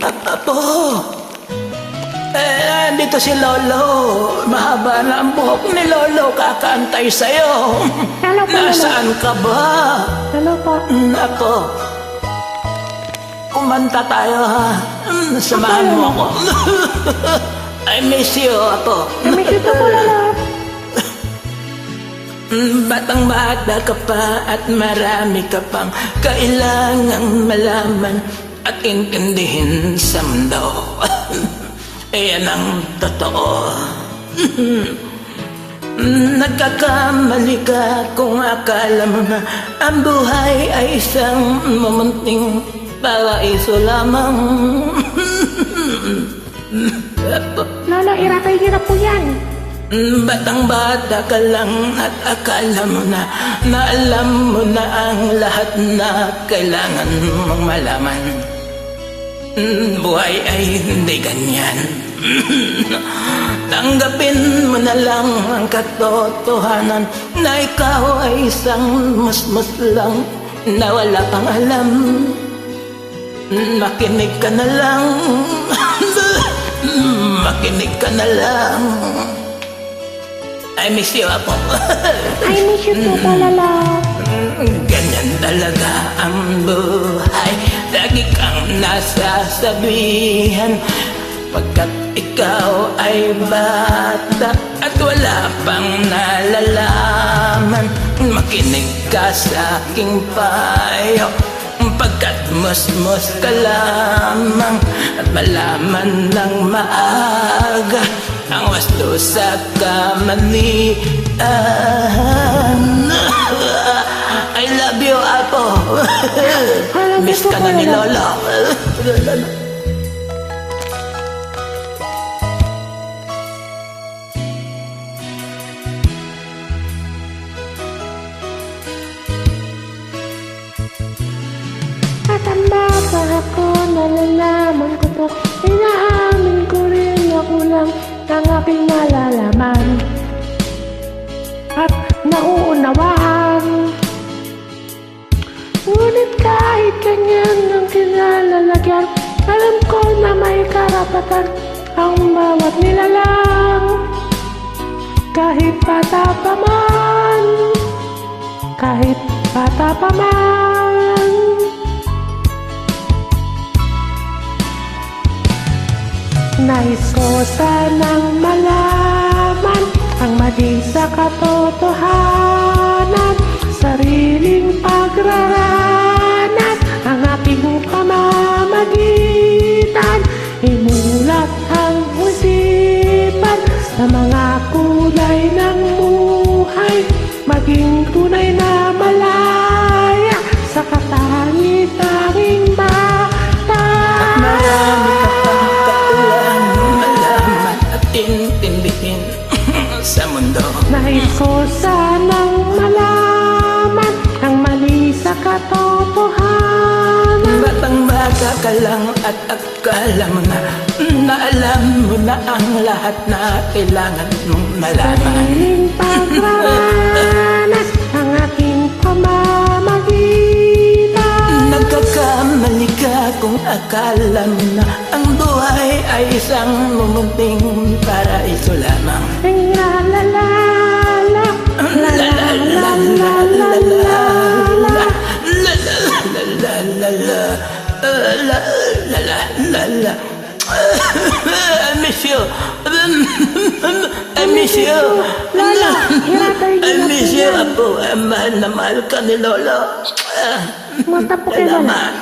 Apo, dito si Lolo. Mahaba na ang buhok ni Lolo. Kakaantay sa'yo. Hello po, Nasaan ka ba? Hello po. Apo, kumanta tayo ha. Samahan mo ako. I miss you, Apo. Kami dito po, Lolo. Batang bata ka pa at marami ka pang kailangang malaman at intindihin sa mundo. Iyan ang totoo. Nagkakamali ka kung akala mo na ang buhay ay isang mamunting paraiso lamang. Lolo, iratay niyo na po yan. Batang bata ka lang at akala mo na alam mo na ang lahat na kailangan mong malaman. Buhay ay hindi ganyan. Tanggapin mo na lang ang katotohanan na ikaw ay isang musmus lang na wala pang alam. Makinig ka na lang. Makinig ka na lang. I miss you, Apo. I miss you too po, Lolo. Ganyan talaga ang buhay. Lagi kang nasasabihan pagkat ikaw ay bata at wala pang nalalaman. Makinig ka sa aking payo pagkat musmus ka lamang at malaman ng maaga ang wasto sa kamalian. I love you, Apo. Miss ka na ni Lolo. At ang bata ako, nalalaman ko to. Inaamin ko rin na kulang ang aking nalalaman at nauunawaan. Ngunit kahit ganyan ang kinalalagyan, alam ko na may karapatan ang bawat nilalang. Kahit bata pa man, kahit bata pa man. Nais ko sanang malaman ang mali sa katotohanan, sariling pagraranas, ang aking pamamagitan. Imulat ang isipan sa mga kulay ng buhay, maging tunay na malaya sa katangi-tanging bata. Intindihin sa mundo. Nais ko sanang malaman ang mali sa katotohanan. Batang bata ka lang at akala mo na alam mo na ang lahat na kailangan mong malaman. Sariling pagraranas ang aking pamamagitan. Nagkakamali ka kung akala mo na ang buhay ay isang mumunting paraiso lamang. La la la la la la la la la la la. I miss you. I miss you. Lola, hiratay I niyo na miss po you, yan. Apo. Mahal na mahal ka ni Lolo. Mata po kay Lola. Salamat.